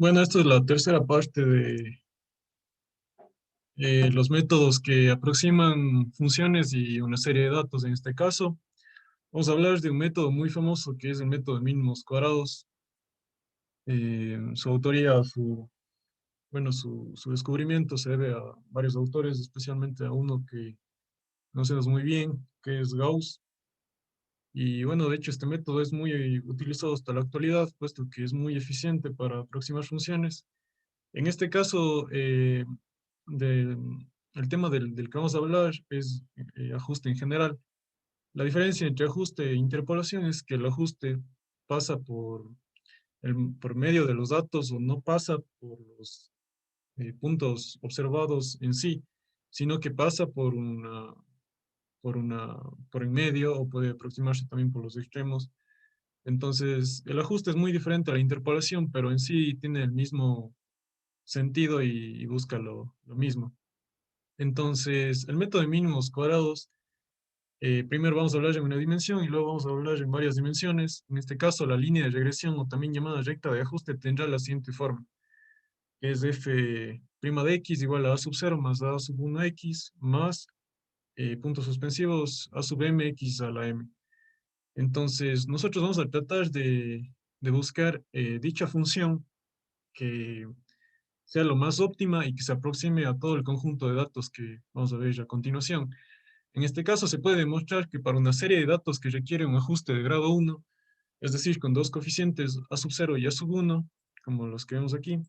Bueno, esta es la tercera parte de los métodos que aproximan funciones y una serie de datos. En este caso, vamos a hablar de un método muy famoso que es el método de mínimos cuadrados. Su autoría, su descubrimiento se debe a varios autores, especialmente a uno que conocemos muy bien, que es Gauss. Y bueno, de hecho, este método es muy utilizado hasta la actualidad, puesto que es muy eficiente para aproximar funciones. En este caso, de- el tema del que vamos a hablar es ajuste en general. La diferencia entre ajuste e interpolación es que el ajuste pasa por medio de los datos o no pasa por los puntos observados en sí, sino que pasa por una, por en medio o puede aproximarse también por los extremos. Entonces, el ajuste es muy diferente a la interpolación, pero en sí tiene el mismo sentido y busca lo mismo. Entonces, el método de mínimos cuadrados, primero vamos a hablar en una dimensión y luego vamos a hablar en varias dimensiones. En este caso, la línea de regresión o también llamada recta de ajuste tendrá la siguiente forma, que es f' de x igual a sub 0 más a sub 1x más puntos suspensivos a sub mx a la m. Entonces, nosotros vamos a tratar de buscar dicha función que sea lo más óptima y que se aproxime a todo el conjunto de datos que vamos a ver a continuación. En este caso se puede demostrar que para una serie de datos que requiere un ajuste de grado 1, es decir, con dos coeficientes a sub 0 y a sub 1, como los que vemos aquí,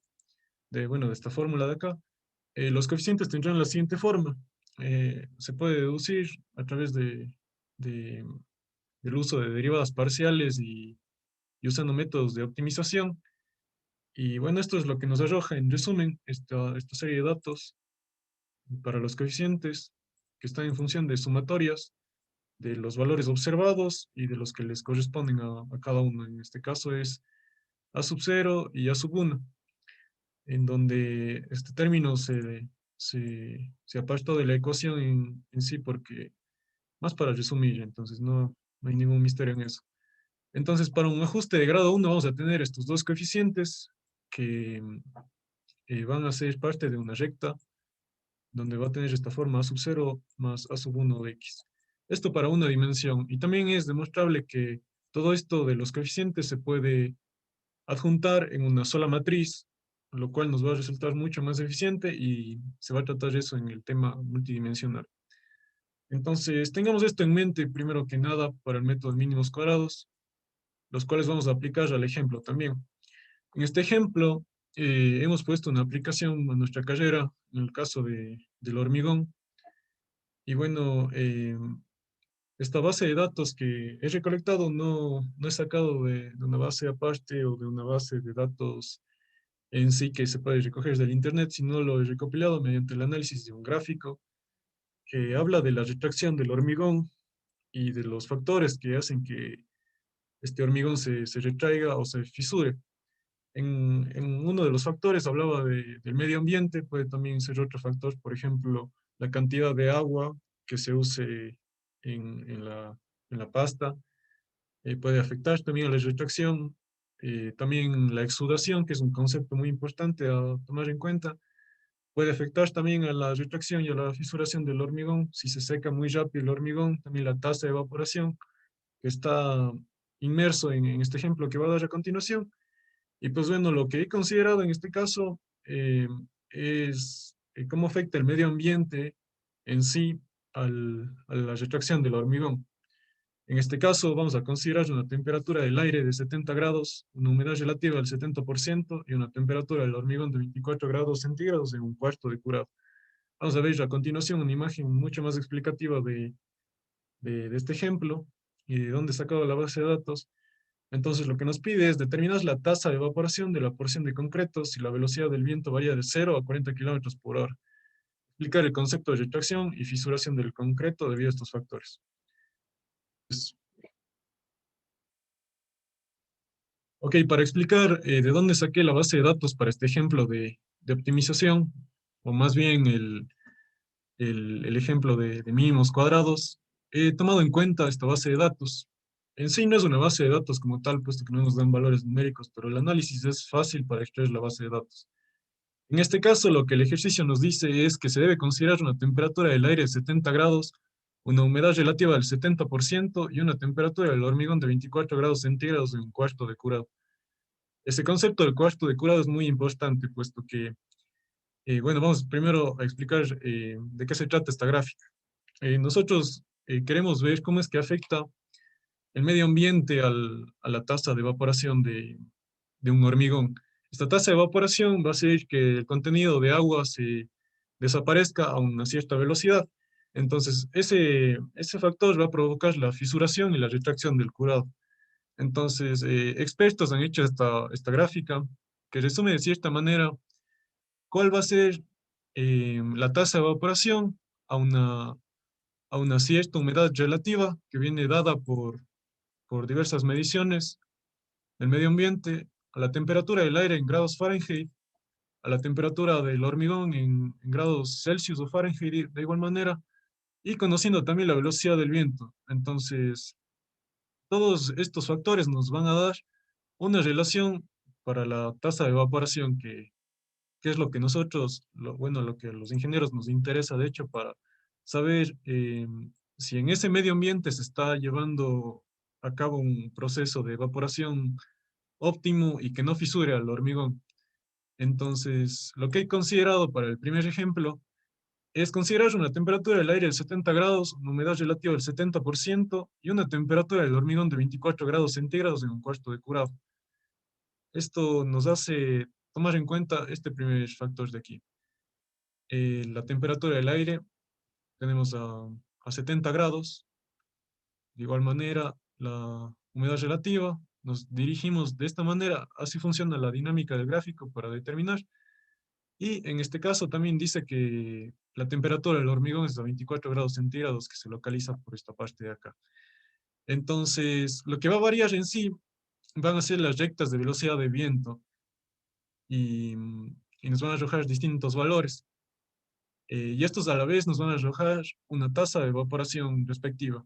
de esta fórmula de acá, los coeficientes tendrán la siguiente forma. Se puede deducir a través de- del uso de derivadas parciales y usando métodos de optimización. Y bueno, esto es lo que nos arroja en resumen esta serie de datos para los coeficientes que están en función de sumatorias de los valores observados y de los que les corresponden a cada uno. En este caso es A sub 0 y A sub 1, en donde este término se aparta de la ecuación en sí, porque más para resumir, entonces no hay ningún misterio en eso. Entonces, para un ajuste de grado 1 vamos a tener estos dos coeficientes que van a ser parte de una recta donde va a tener esta forma a sub 0 más a sub 1 de x. Esto para una dimensión. Y también es demostrable que todo esto de los coeficientes se puede adjuntar en una sola matriz, lo cual nos va a resultar mucho más eficiente y se va a tratar eso en el tema multidimensional. Entonces, tengamos esto en mente primero que nada para el método de mínimos cuadrados, los cuales vamos a aplicar al ejemplo también. En este ejemplo, hemos puesto una aplicación a nuestra carrera, en el caso del hormigón. Y bueno, esta base de datos que he recolectado no he sacado de una base aparte o de una base de datos en sí que se puede recoger del Internet, sino lo he recopilado mediante el análisis de un gráfico que habla de la retracción del hormigón y de los factores que hacen que este hormigón se retraiga o se fisure. En uno de los factores hablaba del medio ambiente, puede también ser otro factor, por ejemplo, la cantidad de agua que se use en la pasta, puede afectar también a la retracción, también la exudación, que es un concepto muy importante a tomar en cuenta, puede afectar también a la retracción y a la fisuración del hormigón, si se seca muy rápido el hormigón, también la tasa de evaporación, que está inmerso en este ejemplo que va a dar a continuación. Y pues bueno, lo que he considerado en este caso es cómo afecta el medio ambiente en sí a la retracción del hormigón. En este caso vamos a considerar una temperatura del aire de 70 grados, una humedad relativa del 70% y una temperatura del hormigón de 24 grados centígrados en un cuarto de curado. Vamos a ver a continuación una imagen mucho más explicativa de este ejemplo y de dónde he sacado la base de datos. Entonces, lo que nos pide es determinar la tasa de evaporación de la porción de concreto si la velocidad del viento varía de 0 a 40 kilómetros por hora. Explicar el concepto de retracción y fisuración del concreto debido a estos factores. Pues, ok, para explicar de dónde saqué la base de datos para este ejemplo de optimización, o más bien el ejemplo de mínimos cuadrados, he tomado en cuenta esta base de datos. En sí no es una base de datos como tal, puesto que no nos dan valores numéricos, pero el análisis es fácil para extraer la base de datos. En este caso, lo que el ejercicio nos dice es que se debe considerar una temperatura del aire de 70 grados, una humedad relativa del 70% y una temperatura del hormigón de 24 grados centígrados en un cuarto de curado. Ese concepto del cuarto de curado es muy importante, puesto que, bueno, vamos primero a explicar de qué se trata esta gráfica. Nosotros queremos ver cómo es que afecta el medio ambiente a la tasa de evaporación de un hormigón. Esta tasa de evaporación va a hacer que el contenido de agua se desaparezca a una cierta velocidad. Entonces, ese factor va a provocar la fisuración y la retracción del curado. Entonces, expertos han hecho esta gráfica que resume de cierta manera cuál va a ser la tasa de evaporación a a una cierta humedad relativa que viene dada por diversas mediciones del medio ambiente, a la temperatura del aire en grados Fahrenheit, a la temperatura del hormigón en grados Celsius o Fahrenheit de igual manera, y conociendo también la velocidad del viento. Entonces, todos estos factores nos van a dar una relación para la tasa de evaporación, que es lo que nosotros, bueno, lo que a los ingenieros nos interesa, de hecho, para saber si en ese medio ambiente se está llevando a cabo un proceso de evaporación óptimo y que no fisure al hormigón. Entonces, lo que he considerado para el primer ejemplo es considerar una temperatura del aire de 70 grados, una humedad relativa del 70% y una temperatura del hormigón de 24 grados centígrados en un cuarto de curado. Esto nos hace tomar en cuenta este primer factor de aquí. La temperatura del aire tenemos a 70 grados. De igual manera, la humedad relativa, nos dirigimos de esta manera, así funciona la dinámica del gráfico para determinar. Y en este caso también dice que la temperatura del hormigón es de 24 grados centígrados, que se localiza por esta parte de acá. Entonces, lo que va a variar en sí van a ser las rectas de velocidad de viento y, y nos van a arrojar distintos valores. Y estos a la vez nos van a arrojar una tasa de evaporación respectiva,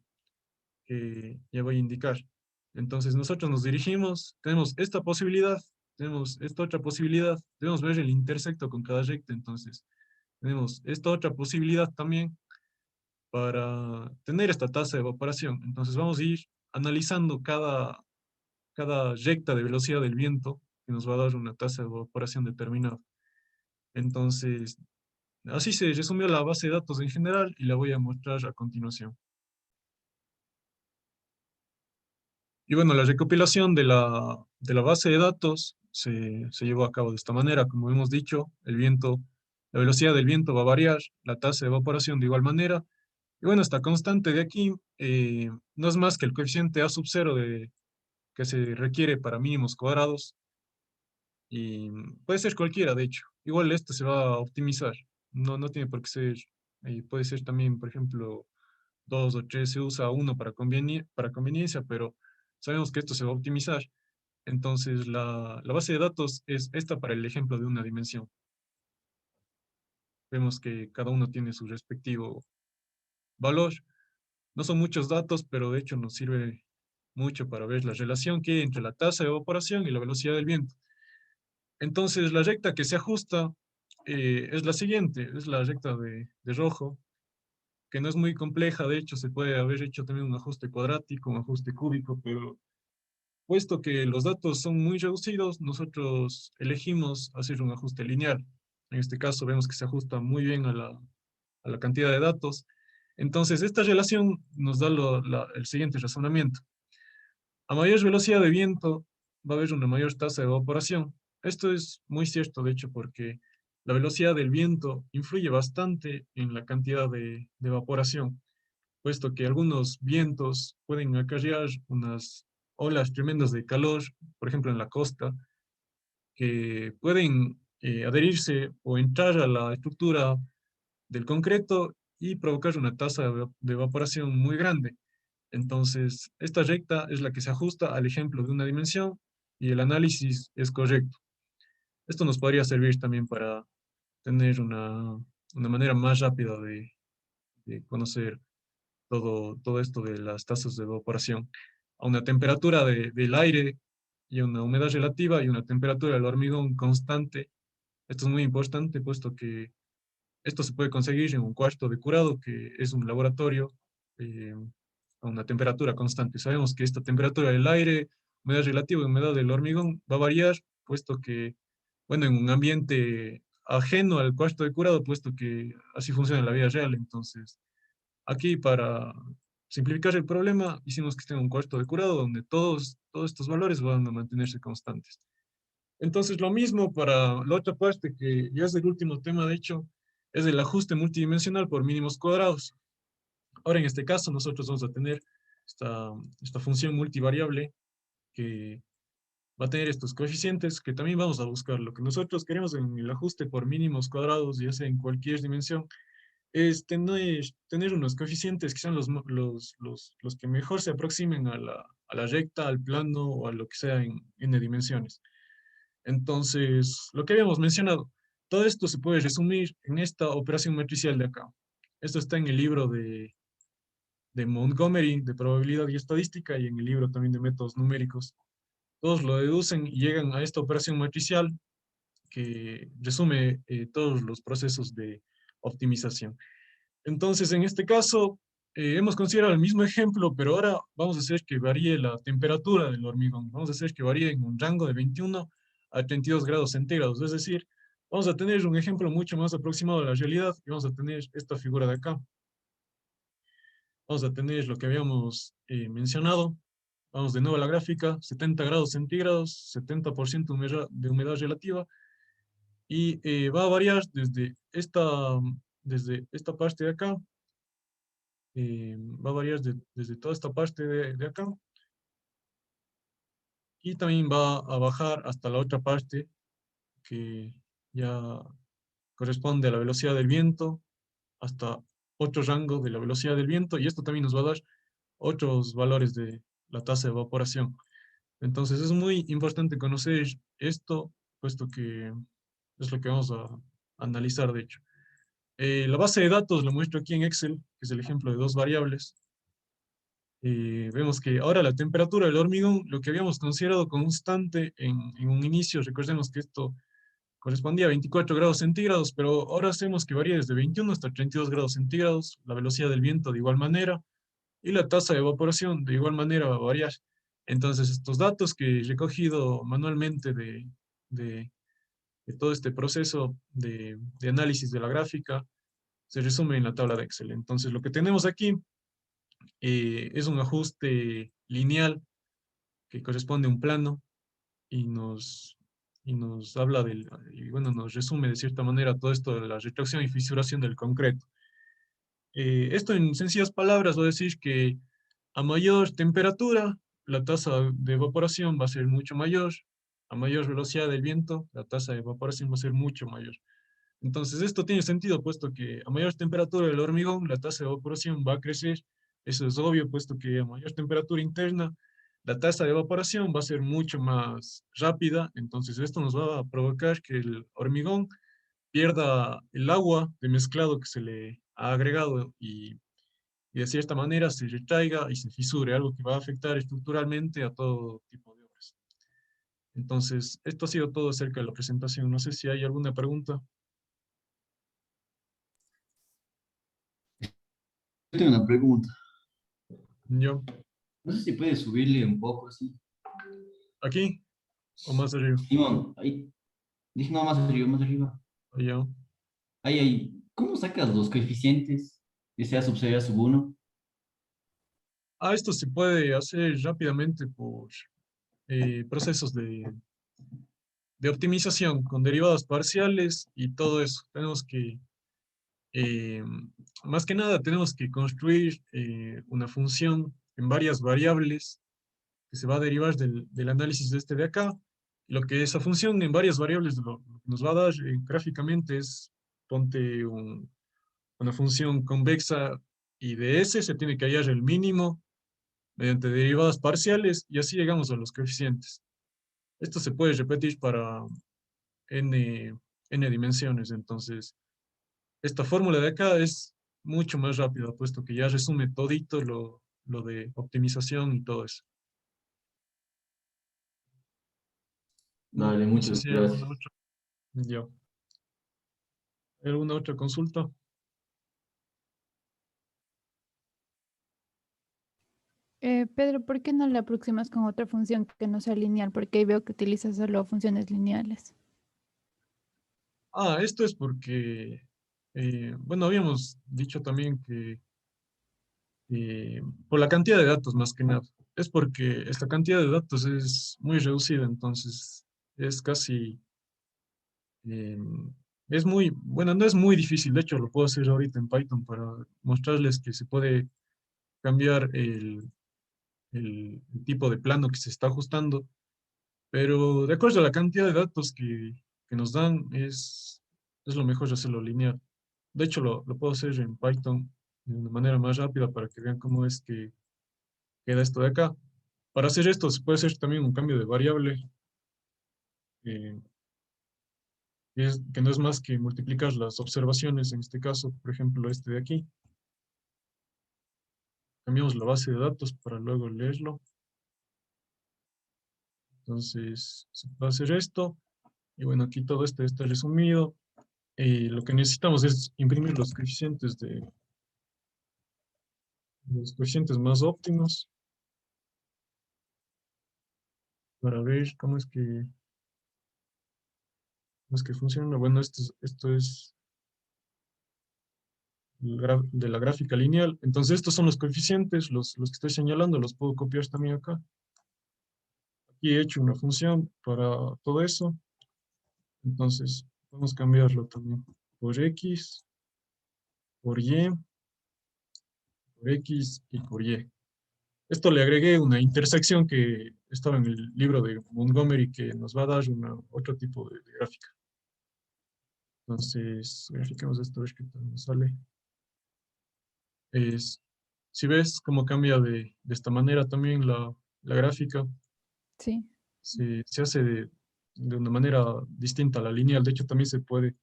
que ya voy a indicar. Entonces, nosotros nos dirigimos, tenemos esta posibilidad, tenemos esta otra posibilidad, debemos ver el intersecto con cada recta, entonces tenemos esta otra posibilidad también para tener esta tasa de evaporación. Entonces vamos a ir analizando cada recta de velocidad del viento que nos va a dar una tasa de evaporación determinada. Entonces, así se resumió la base de datos en general y la voy a mostrar a continuación. Y bueno, la recopilación de la base de datos se llevó a cabo de esta manera. Como hemos dicho, el viento, la velocidad del viento va a variar, la tasa de evaporación de igual manera. Y bueno, esta constante de aquí no es más que el coeficiente A sub 0 que se requiere para mínimos cuadrados y puede ser cualquiera, de hecho. Igual este se va a optimizar, no tiene por qué ser, puede ser también, por ejemplo, 2 o 3, se usa uno para conveniencia, pero sabemos que esto se va a optimizar. Entonces, la base de datos es esta para el ejemplo de una dimensión. Vemos que cada uno tiene su respectivo valor. No son muchos datos, pero de hecho nos sirve mucho para ver la relación que hay entre la tasa de evaporación y la velocidad del viento. Entonces, la recta que se ajusta es la siguiente, es la recta de rojo, que no es muy compleja, de hecho se puede haber hecho también un ajuste cuadrático, un ajuste cúbico, pero puesto que los datos son muy reducidos, nosotros elegimos hacer un ajuste lineal. En este caso vemos que se ajusta muy bien a la cantidad de datos. Entonces, esta relación nos da el siguiente razonamiento. A mayor velocidad de viento va a haber una mayor tasa de evaporación. Esto es muy cierto, de hecho, porque la velocidad del viento influye bastante en la cantidad de evaporación, puesto que algunos vientos pueden acarrear unas olas tremendas de calor, por ejemplo en la costa, que pueden adherirse o entrar a la estructura del concreto y provocar una tasa de evaporación muy grande. Entonces, esta recta es la que se ajusta al ejemplo de una dimensión y el análisis es correcto. Esto nos podría servir también para tener una manera más rápida de conocer todo esto de las tasas de evaporación. a una temperatura del aire y una humedad relativa y una temperatura del hormigón constante. Esto es muy importante, puesto que esto se puede conseguir en un cuarto de curado, que es un laboratorio a una temperatura constante. Sabemos que esta temperatura del aire, humedad relativa y humedad del hormigón va a variar, puesto que, bueno, en un ambiente ajeno al cuarto de curado, puesto que así funciona en la vida real. Entonces, aquí para simplificar el problema, hicimos que esté en un cuarto de curado donde todos estos valores van a mantenerse constantes. Entonces, lo mismo para la otra parte, que ya es el último tema, de hecho, es el ajuste multidimensional por mínimos cuadrados. Ahora, en este caso, nosotros vamos a tener esta, esta función multivariable que va a tener estos coeficientes que también vamos a buscar. Lo que nosotros queremos en el ajuste por mínimos cuadrados, ya sea en cualquier dimensión, es tener unos coeficientes que sean los que mejor se aproximen a la recta, al plano o a lo que sea en n dimensiones. Entonces, lo que habíamos mencionado, todo esto se puede resumir en esta operación matricial de acá. Esto está en el libro de Montgomery de probabilidad y estadística y en el libro también de métodos numéricos. Todos lo deducen y llegan a esta operación matricial que resume todos los procesos de optimización. Entonces, en este caso, hemos considerado el mismo ejemplo, pero ahora vamos a hacer que varíe la temperatura del hormigón. Vamos a hacer que varíe en un rango de 21 a 32 grados centígrados. Es decir, vamos a tener un ejemplo mucho más aproximado a la realidad y vamos a tener esta figura de acá. Vamos a tener lo que habíamos mencionado. Vamos de nuevo a la gráfica, 70 grados centígrados, 70% de humedad relativa, y va a variar desde esta parte de acá, va a variar desde toda esta parte de acá, y también va a bajar hasta la otra parte, que ya corresponde a la velocidad del viento, hasta otro rango de la velocidad del viento, y esto también nos va a dar otros valores de la tasa de evaporación. Entonces es muy importante conocer esto, puesto que es lo que vamos a analizar, de hecho. La base de datos lo muestro aquí en Excel, que es el ejemplo de dos variables. Vemos que ahora la temperatura del hormigón, lo que habíamos considerado constante en un inicio, recordemos que esto correspondía a 24 grados centígrados, pero ahora hacemos que varíe desde 21 hasta 32 grados centígrados, la velocidad del viento de igual manera, y la tasa de evaporación de igual manera va a variar. Entonces, estos datos que he recogido manualmente de, de todo este proceso de análisis de la gráfica se resume en la tabla de Excel. Entonces, lo que tenemos aquí es un ajuste lineal que corresponde a un plano y y nos habla y bueno, nos resume de cierta manera todo esto de la retracción y fisuración del concreto. Esto en sencillas palabras va a decir que a mayor temperatura, la tasa de evaporación va a ser mucho mayor. A mayor velocidad del viento, la tasa de evaporación va a ser mucho mayor. Entonces, esto tiene sentido, puesto que a mayor temperatura del hormigón, la tasa de evaporación va a crecer. Eso es obvio, puesto que a mayor temperatura interna, la tasa de evaporación va a ser mucho más rápida. Entonces, esto nos va a provocar que el hormigón pierda el agua de mezclado que se le ha agregado y de cierta manera se retraiga y se fisure, algo que va a afectar estructuralmente a todo tipo de obras. Entonces, esto ha sido todo acerca de la presentación. No sé si hay alguna pregunta. Yo tengo una pregunta. Yo, No sé si puedes subirle un poco así. aquí o más arriba. Simón, ahí. Dije, no, más arriba, más arriba. Allá. Ahí, ahí. ¿Cómo sacas los coeficientes de sea sub 0 a sub 1? Esto se puede hacer rápidamente por procesos de optimización con derivadas parciales y todo eso. Tenemos que, eh, más que nada, tenemos que construir una función en varias variables que se va a derivar del análisis de este de acá. Lo que esa función en varias variables lo que nos va a dar gráficamente es, ponte una función convexa y de S se tiene que hallar el mínimo mediante derivadas parciales y así llegamos a los coeficientes. Esto se puede repetir para n dimensiones, entonces esta fórmula de acá es mucho más rápida, puesto que ya resume todito lo de optimización y todo eso. Dale, No sé muchas si hay alguna gracias. otra, ya, ¿hay alguna otra consulta? Pedro, ¿por qué no le aproximas con otra función que no sea lineal? Porque ahí veo que utilizas solo funciones lineales. Esto es porque, bueno, habíamos dicho también que por la cantidad de datos más que nada. Es porque esta cantidad de datos es muy reducida, entonces es casi, eh, es muy, bueno, no es muy difícil, de hecho lo puedo hacer ahorita en Python para mostrarles que se puede cambiar el tipo de plano que se está ajustando, pero de acuerdo a la cantidad de datos que nos dan, es lo mejor hacerlo lineal. De hecho, lo puedo hacer en Python de una manera más rápida para que vean cómo es que queda esto de acá. Para hacer esto se puede hacer también un cambio de variable, eh, que no es más que multiplicar las observaciones, en este caso, por ejemplo, este de aquí. Cambiamos la base de datos para luego leerlo. Entonces, se puede hacer esto. Y bueno, aquí todo esto está resumido. Lo que necesitamos es imprimir los coeficientes más óptimos para ver cómo es que funciona. Bueno, esto es de la gráfica lineal. Entonces, estos son los coeficientes, los que estoy señalando, los puedo copiar también acá. Aquí he hecho una función para todo eso. Entonces, vamos a cambiarlo también por X, por Y, por X y por Y. Esto le agregué una intersección que estaba en el libro de Montgomery que nos va a dar otro tipo de gráfica. Entonces, verifiquemos esto, a ver qué tal nos sale. Es, si ves cómo cambia de esta manera también la gráfica, Sí. se hace de una manera distinta a la lineal. De hecho, también se puede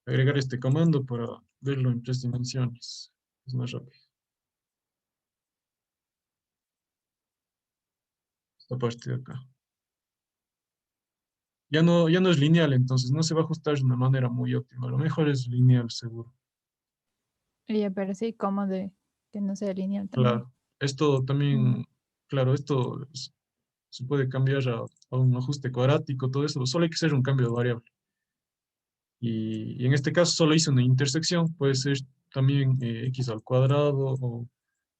agregar este comando para verlo en 3 dimensiones. Es más rápido. Esta parte de acá. Ya no es lineal, entonces no se va a ajustar de una manera muy óptima. Lo mejor es lineal, seguro. Ella parece como de que no sea lineal también. Claro. Esto Mm. también, claro, se puede cambiar a un ajuste cuadrático, todo eso. Solo hay que hacer un cambio de variable. Y en este caso solo hice una intersección. Puede ser también x al cuadrado o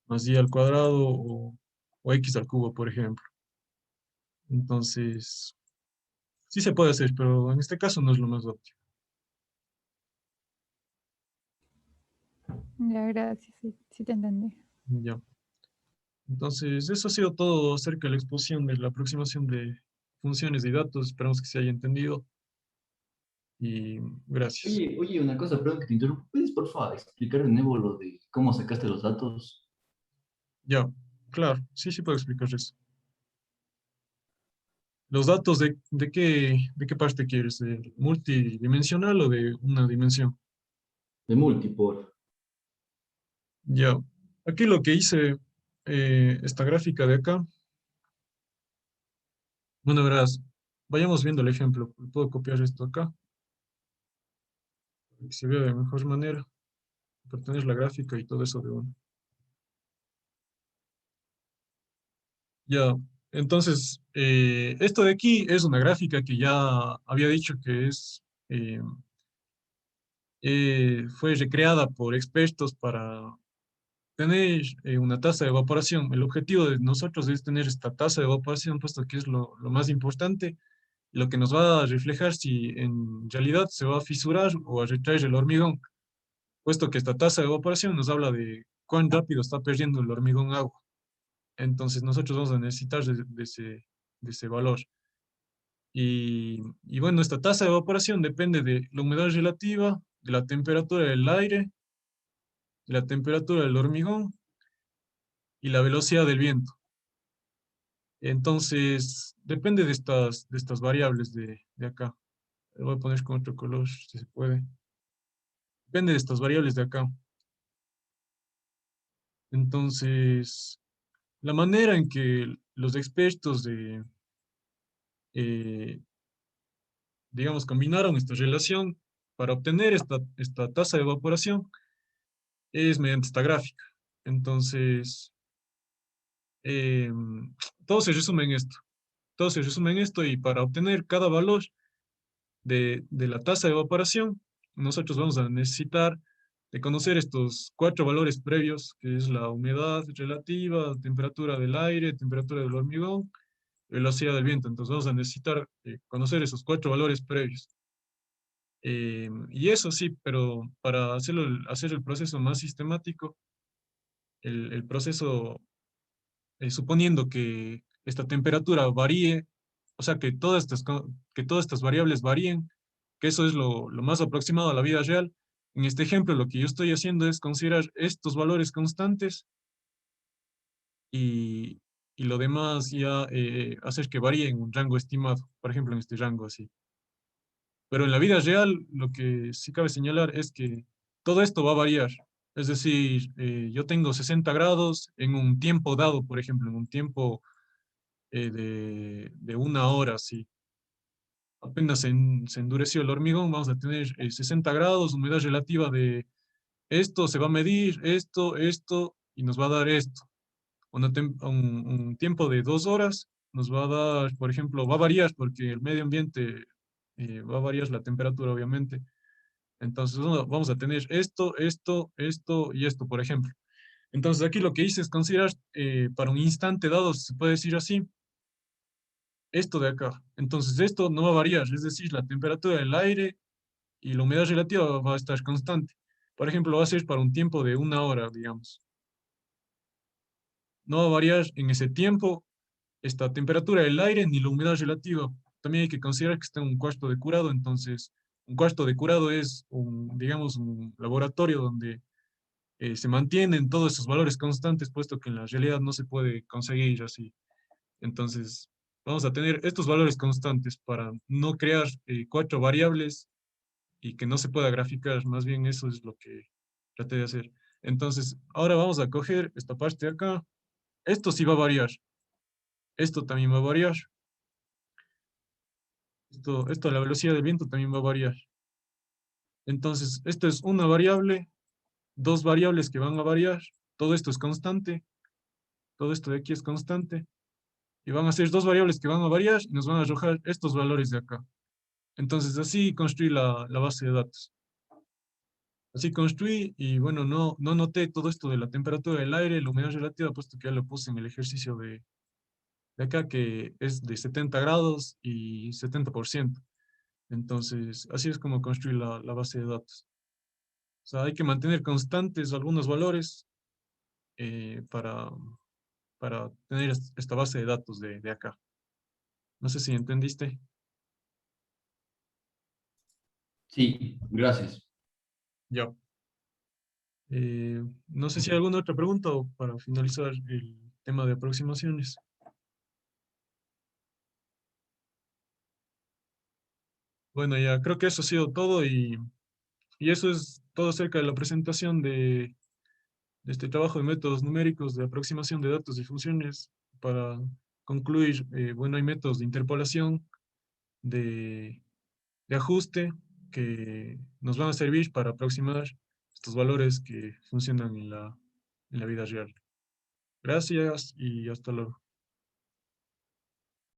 más y al cuadrado o x al cubo, por ejemplo. Entonces, sí se puede hacer, pero en este caso no es lo más óptimo. Ya, gracias. Sí, sí te entendí. Ya. Entonces, eso ha sido todo acerca de la exposición de la aproximación de funciones y datos. Esperamos que se haya entendido y gracias. Oye, una cosa, perdón que te interrumpa. ¿Puedes, por favor, explicar de nuevo lo de cómo sacaste los datos? Ya, claro, sí, sí puedo explicar eso. Los datos de qué parte quieres, ¿de multidimensional o de una dimensión? De multipor. Ya, aquí lo que hice, esta gráfica de acá, bueno, verás, vayamos viendo el ejemplo. Puedo copiar esto acá, para que se vea de mejor manera, para tener la gráfica y todo eso de uno. Ya, entonces, esto de aquí es una gráfica que ya había dicho que fue recreada por expertos para tener una tasa de evaporación. El objetivo de nosotros es tener esta tasa de evaporación, puesto que es lo más importante, lo que nos va a reflejar si en realidad se va a fisurar o a retraer el hormigón, puesto que esta tasa de evaporación nos habla de cuán rápido está perdiendo el hormigón agua. Entonces nosotros vamos a necesitar de ese valor. Y bueno, esta tasa de evaporación depende de la humedad relativa, de la temperatura del aire, de la temperatura del hormigón y la velocidad del viento. Entonces, depende de estas variables de acá. Lo voy a poner con otro color, si se puede. Depende de estas variables de acá. Entonces, la manera en que los expertos digamos, combinaron esta relación para obtener esta tasa de evaporación es mediante esta gráfica. Entonces, em, todo se resume en esto. Todo se resume en esto y para obtener cada valor de la tasa de evaporación, nosotros vamos a necesitar de conocer estos 4 valores previos, que es la humedad relativa, temperatura del aire, temperatura del hormigón, velocidad del viento. Entonces vamos a necesitar conocer esos 4 valores previos. Y eso sí, pero para hacer el proceso más sistemático, el proceso, suponiendo que esta temperatura varíe, o sea, que todas estas variables varíen, que eso es lo más aproximado a la vida real. En este ejemplo, lo que yo estoy haciendo es considerar estos valores constantes y, y lo demás ya hacer que varíe en un rango estimado, por ejemplo, en este rango así. Pero en la vida real, lo que sí cabe señalar es que todo esto va a variar. Es decir, yo tengo 60 grados en un tiempo dado, por ejemplo, en un tiempo de 1 hora, sí. Apenas se endureció el hormigón, vamos a tener 60 grados, humedad relativa de esto, se va a medir esto, y nos va a dar esto. Un tiempo de 2 horas nos va a dar, por ejemplo, va a variar porque el medio ambiente va a variar la temperatura, obviamente. Entonces vamos a tener esto y esto, por ejemplo. Entonces aquí lo que hice es considerar para un instante dado, si se puede decir así, esto de acá. Entonces esto no va a variar, es decir, la temperatura del aire y la humedad relativa va a estar constante. Por ejemplo, va a ser para un tiempo de 1 hora, digamos. No va a variar en ese tiempo esta temperatura del aire ni la humedad relativa. También hay que considerar que está en un cuarto de curado, entonces un cuarto de curado es digamos, un laboratorio donde se mantienen todos esos valores constantes, puesto que en la realidad no se puede conseguir así. Entonces, vamos a tener estos valores constantes para no crear 4 variables y que no se pueda graficar. Más bien eso es lo que traté de hacer. Entonces, ahora vamos a coger esta parte de acá. Esto sí va a variar. Esto también va a variar. Esto, la velocidad del viento también va a variar. Entonces, esto es una variable, 2 variables que van a variar. Todo esto es constante. Todo esto de aquí es constante. Y van a ser 2 variables que van a variar y nos van a arrojar estos valores de acá. Entonces, así construí la base de datos. Así construí y bueno, no noté todo esto de la temperatura del aire, la humedad relativa, puesto que ya lo puse en el ejercicio de acá, que es de 70 grados y 70%. Entonces, así es como construí la base de datos. O sea, hay que mantener constantes algunos valores para, tener esta base de datos de acá. No sé si entendiste. Sí, gracias. Ya. No sé si hay alguna otra pregunta o para finalizar el tema de aproximaciones. Bueno, ya creo que eso ha sido todo y eso es todo acerca de la presentación de este trabajo de métodos numéricos de aproximación de datos y funciones. Para concluir, bueno, hay métodos de interpolación, de, de ajuste que nos van a servir para aproximar estos valores que funcionan en la vida real. Gracias y hasta luego.